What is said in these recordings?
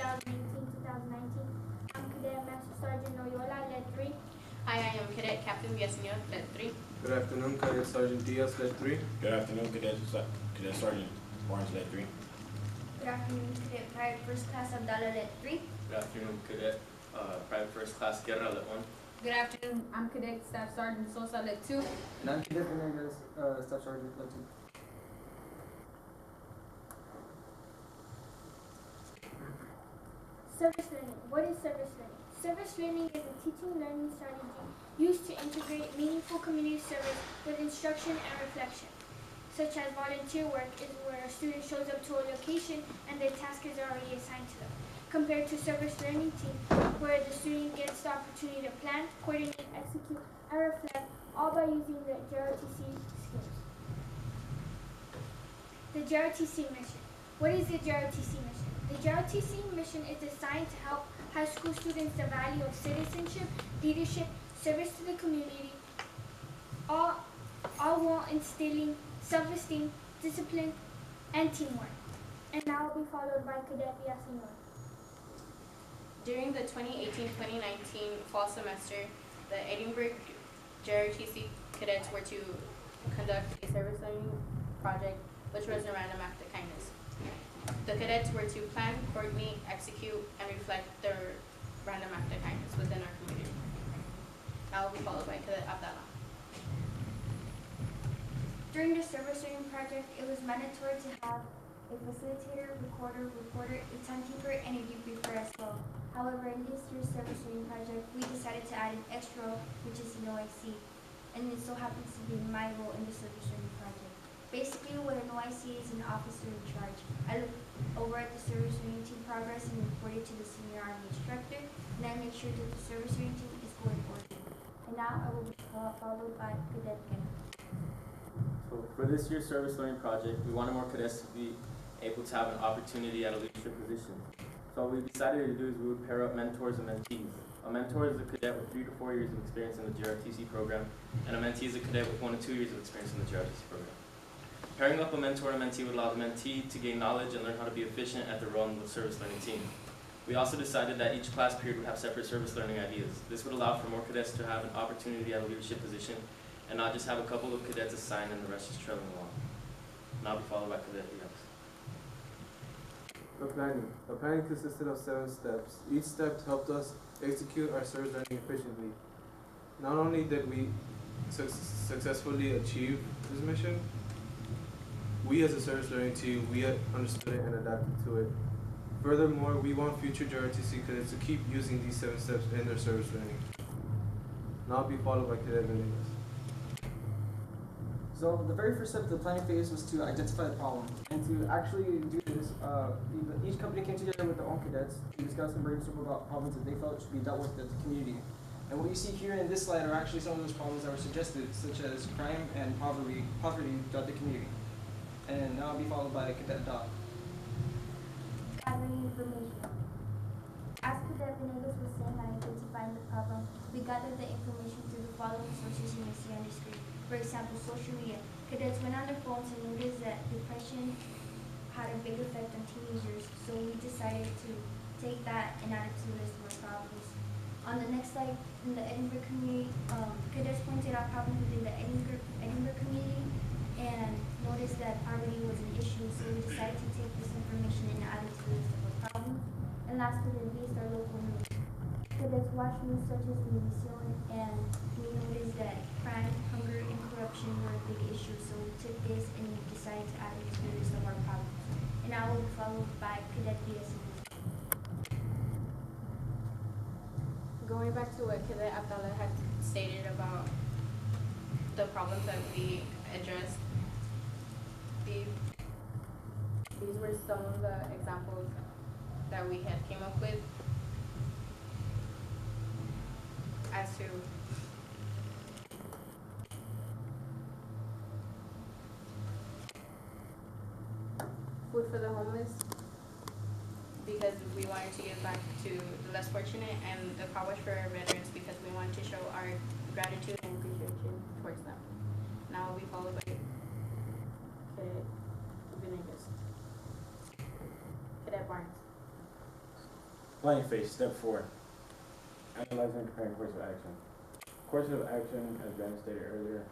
2018-2019. I'm Cadet Master Sergeant Noyola, Lead 3. Hi, I am Cadet Captain Villaseñor, Lead 3. Good afternoon, Cadet Sergeant Diaz, Lead 3. Good afternoon, Cadet Sergeant Barnes, Lead 3. Good afternoon, Cadet Private First Class Abdallah, Lead 3. Good afternoon, Cadet Private First Class Guerra, Lead 1. Good afternoon, I'm Cadet Staff Sergeant Sosa, Lead 2. And I'm Cadet Venegas, Staff Sergeant, Lead 2. Service learning. What is service learning? Service learning is a teaching learning strategy used to integrate meaningful community service with instruction and reflection, such as volunteer work is where a student shows up to a location and their task is already assigned to them, compared to service learning team, where the student gets the opportunity to plan, coordinate, execute, and reflect, all by using the JROTC skills. The JROTC mission. What is the JROTC mission? The JROTC mission is designed to help high school students the value of citizenship, leadership, service to the community, all while instilling self-esteem, discipline, and teamwork. And now will be followed by Cadet Villaseñor. During the 2018-2019 fall semester, the Edinburgh JROTC cadets were to conduct a service learning project, which was a random act of kindness. The cadets were to plan, coordinate, execute, and reflect their random act of kindness within our community. That will be followed by Cadet Abdallah. During the service learning project, it was mandatory to have a facilitator, reporter, a timekeeper, and a debriefer as well. However, in this year's service learning project, we decided to add an extra role, which is an OIC, and it so happens to be my role in the service learning project. Basically, what an OIC is an officer in charge. I look over at the service learning team progress and report it to the senior army instructor, and I make sure that the service learning team is going forward. And now I will be followed by Cadet Ken. So for this year's service learning project, we wanted more cadets to be able to have an opportunity at a leadership position. So what we decided to do is we would pair up mentors and mentees. A mentor is a cadet with 3 to 4 years of experience in the JROTC program, and a mentee is a cadet with 1 to 2 years of experience in the JROTC program. Pairing up a mentor and a mentee would allow the mentee to gain knowledge and learn how to be efficient at their role in the service learning team. We also decided that each class period would have separate service learning ideas. This would allow for more cadets to have an opportunity at a leadership position and not just have a couple of cadets assigned and the rest just trailing along. And I'll be followed by Cadet Diaz. The planning. The planning consisted of 7 steps. Each step helped us execute our service learning efficiently. Not only did we successfully achieve this mission, we as a service learning team, we understood it and adapted to it. Furthermore, we want future JROTC cadets to keep using these 7 steps in their service learning. Now I'll be followed by Cadet Venegas. So the very first step of the planning phase was to identify the problem. And to actually do this, each company came together with their own cadets to discuss and brainstorm about problems that they felt should be dealt with as a community. And what you see here in this slide are actually some of those problems that were suggested, such as crime and poverty throughout the community. And now I'll be followed by Cadet Dot. Gathering information. As Cadet Venegas was saying, I identified the problem. We gathered the information through the following sources you may see on the screen. For example, social media. Cadets went on their phones and noticed that depression had a big effect on teenagers, so we decided to take that and add it to the list of our problems. On the next slide, in the Edinburgh community, cadets pointed out problems within the Edinburgh community and noticed that poverty was an issue, so we decided to take this information and add it to the list of our problems. And last but not least, our local news. Cadets watch news such as Univision, and we noticed that crime, hunger, and corruption were a big issue, so we took this and we decided to add it to the list of our problems. And I will be followed by Cadet Diaz. Going back to what Cadet Abdallah had stated about the problems that we addressed, these were some of the examples that we had came up with as to food for the homeless, because we wanted to give back to the less fortunate, and the car wash for our veterans because we wanted to show our gratitude and appreciation towards them. Now we'll be followed by Cadet Venegas. Cadet Barnes. Planning phase, step 4. Analyzing and comparing course of action. Courses of action, as Ben stated earlier,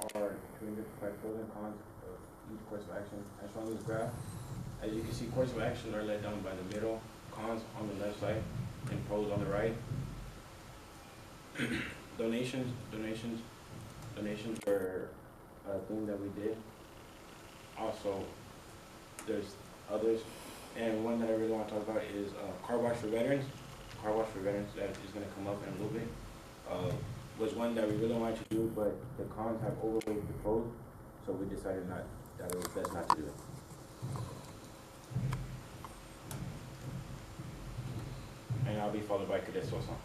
are to identify pros and cons of each course of action. As shown in this graph, as you can see, course of action are laid down by the middle, cons on the left side, and pros on the right. Donations were a thing that we did. Also, there's others, and one that I really want to talk about is car wash for veterans. Car wash for veterans, that is going to come up in a little bit. Was one that we really wanted to do, but the cons have overweighed the pros, so we decided that it was best not to do it. And I'll be followed by Cadet Sosa.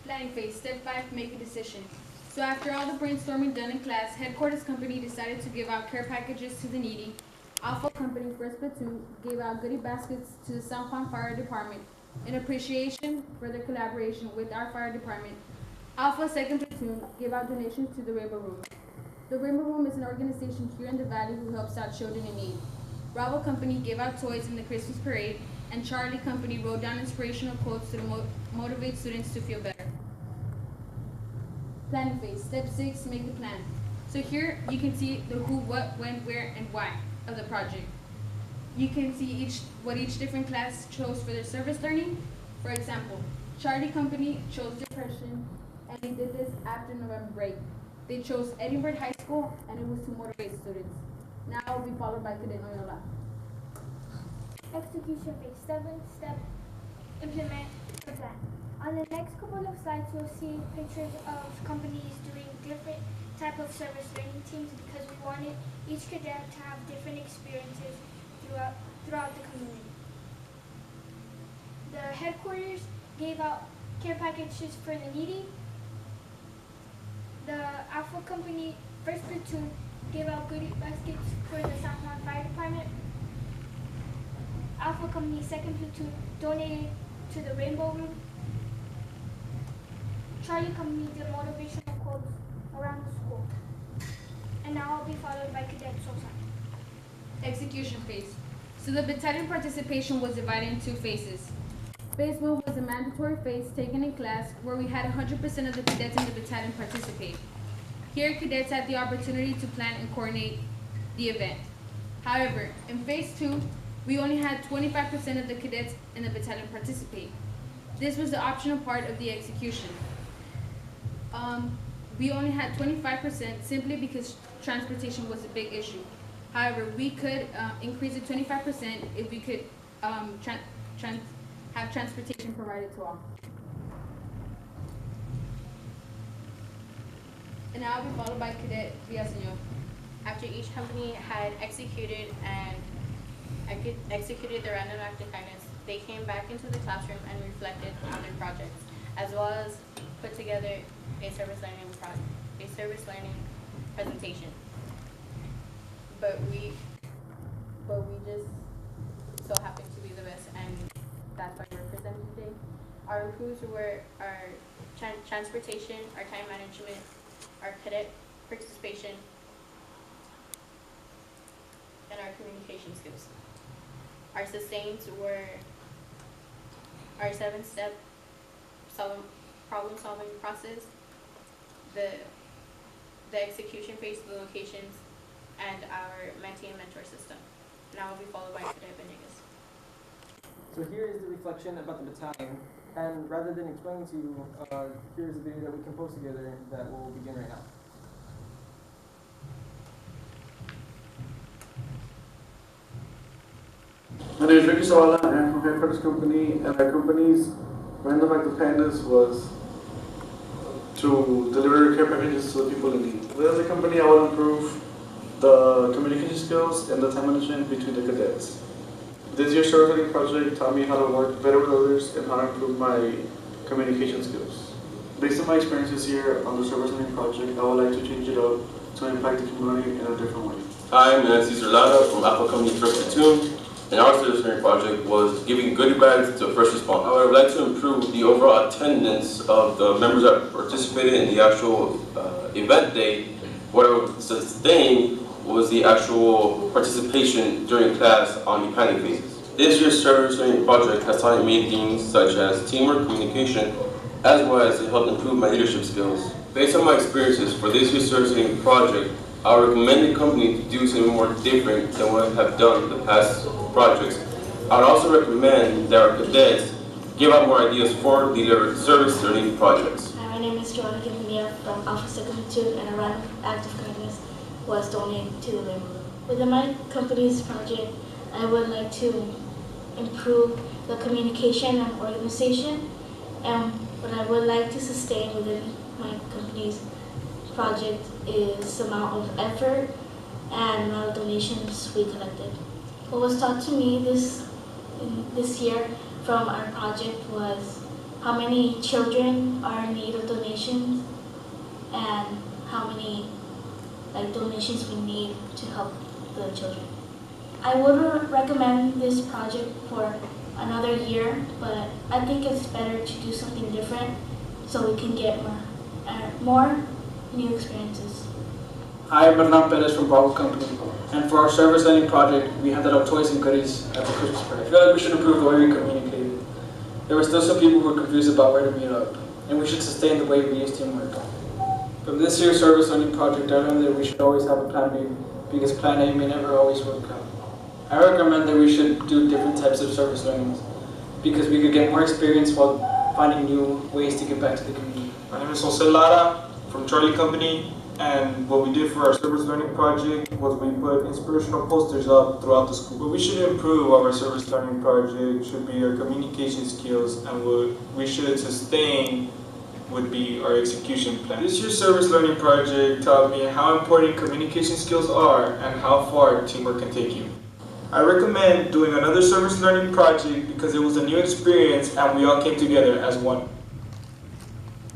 Planning phase, step 5, make a decision. So after all the brainstorming done in class, headquarters company decided to give out care packages to the needy. Alpha Company, first platoon, gave out goodie baskets to the San Juan Fire Department in appreciation for their collaboration with our fire department. Alpha, second platoon, gave out donations to the Rainbow Room. The Rainbow Room is an organization here in the Valley who helps out children in need. Bravo Company gave out toys in the Christmas parade, and Charlie Company wrote down inspirational quotes to motivate students to feel better. Planning phase, step 6, make the plan. So here you can see the who, what, when, where, and why of the project. You can see what each different class chose for their service learning. For example, Charlie Company chose depression, and they did this after November break. They chose Edinburgh High School, and it was to motivate students. Now I'll be followed by Cadet Noyola. Execution phase, 7th step, implement the plan. On the next couple of slides, you'll see pictures of companies doing different type of service learning teams because we wanted each cadet to have different experiences throughout the community. The headquarters gave out care packages for the needy. The Alpha Company, first platoon, gave out goodie baskets for the San Juan Fire Department. Alpha Company, second platoon, donated to the Rainbow Room. Charlie Company did motivational quotes around the school. And now I'll be followed by Cadet Sosa. Execution phase. So the battalion participation was divided in 2 phases. Phase 1 was a mandatory phase taken in class where we had 100% of the cadets in the battalion participate. Here, cadets had the opportunity to plan and coordinate the event. However, in phase 2, we only had 25% of the cadets in the battalion participate. This was the optional part of the execution. We only had 25% simply because transportation was a big issue. However, we could increase it 25% if we could have transportation provided to all. And now I'll be followed by Cadet Villaseñor. After each company had executed their random act of kindness, they came back into the classroom and reflected on their projects, as well as put together a service learning presentation. But we just so happened to be the best, and that's why we're presenting today. Our improves were our transportation, our time management, our cadet participation, and our communication skills. Our sustains were our 7-step problem-solving process, the execution phase, the locations, and our mentee and mentor system. Now I'll be followed by Cadet Venegas. So here is the reflection about the battalion, and rather than explaining to you, here's a video that we composed together that will begin right now. My name is Ricky Zavala, I'm from Headquarters Company, and our company's random act of kindness was to deliver care packages to the people in need. Within the company, I will improve the communication skills and the time management between the cadets. This year's service learning project taught me how to work better with others and how to improve my communication skills. Based on my experiences here on the service learning project, I would like to change it up to impact the community in a different way. Hi, I'm Cesar Lara from Alpha Company First Platoon, and our service learning project was giving goodie bags to first responders. I would like to improve the overall attendance of the members that participated in the actual event day. What I would sustain was the actual participation during class on the planning phases. This year's service learning project has taught me things such as teamwork, communication, as well as to help improve my leadership skills. Based on my experiences for this year's service learning project, I would recommend the company to do something more different than what I have done in the past projects. I would also recommend that our cadets give out more ideas for the service learning projects. Hi, my name is Joanna Quintanilla from Alpha Secondary 2, and a random act of kindness was donated to the Labor Room. Within my company's project, I would like to improve the communication and organization, and what I would like to sustain within my company's project is the amount of effort and amount of donations we collected. What was taught to me this year from our project was how many children are in need of donations and how many donations we need to help the children. I would recommend this project for another year, but I think it's better to do something different so we can get more new experiences. Hi, I'm Bernard Perez from Bravo Company, and for our service learning project, we handed out toys and goodies at the Christmas party. I feel like we should improve the way we communicated. There were still some people who were confused about where to meet up, and we should sustain the way we use teamwork. From this year's service learning project, I learned that we should always have a plan B, because plan A may never always work out. I recommend that we should do different types of service learning, because we could get more experience while finding new ways to give back to the community. My name is Jose Lara from Charlie Company, and what we did for our service learning project was we put inspirational posters up throughout the school. What we should improve of our service learning project should be our communication skills, and what we should sustain would be our execution plan. This year's service learning project taught me how important communication skills are and how far teamwork can take you. I recommend doing another service learning project because it was a new experience and we all came together as one.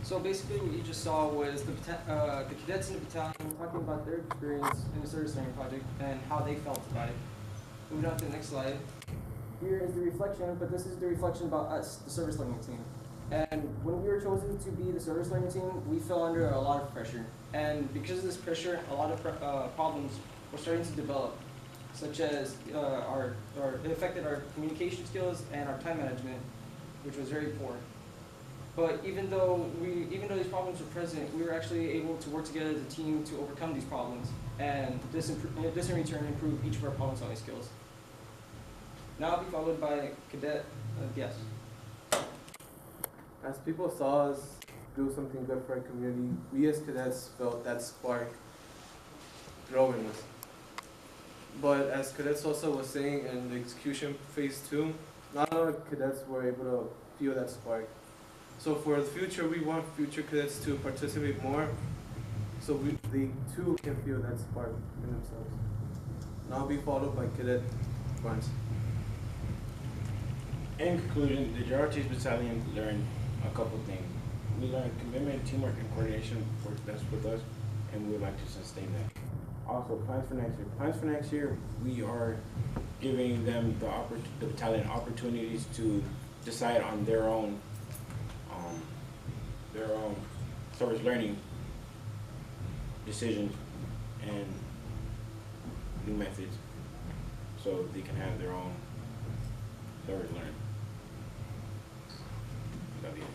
So basically what you just saw was the cadets in the battalion talking about their experience in the service learning project and how they felt about it. Moving on to the next slide. Here is the reflection, but this is the reflection about us, the service learning team. And when we were chosen to be the service learning team, we fell under a lot of pressure. And because of this pressure, a lot of problems were starting to develop, such as it affected our communication skills and our time management, which was very poor. But even though these problems were present, we were actually able to work together as a team to overcome these problems, and this in return improved each of our problem-solving skills. Now I'll be followed by Cadet Diaz. As people saw us do something good for our community, we as cadets felt that spark grow in us. But as Cadet Sosa was saying in the execution phase 2, not all cadets were able to feel that spark. So for the future, we want future cadets to participate more so they too can feel that spark in themselves. And I'll be followed by Cadet Barnes. In conclusion, the JRT's battalion learned a couple things. We learned commitment, teamwork, and coordination works best with us, and we would like to sustain that. Also, plans for next year. Plans for next year, we are giving them the battalion opportunities to decide on their own service learning decisions and new methods, so they can have their own service learning. That'll be it.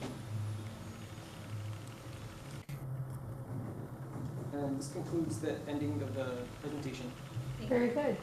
And this concludes the ending of the presentation. Very good.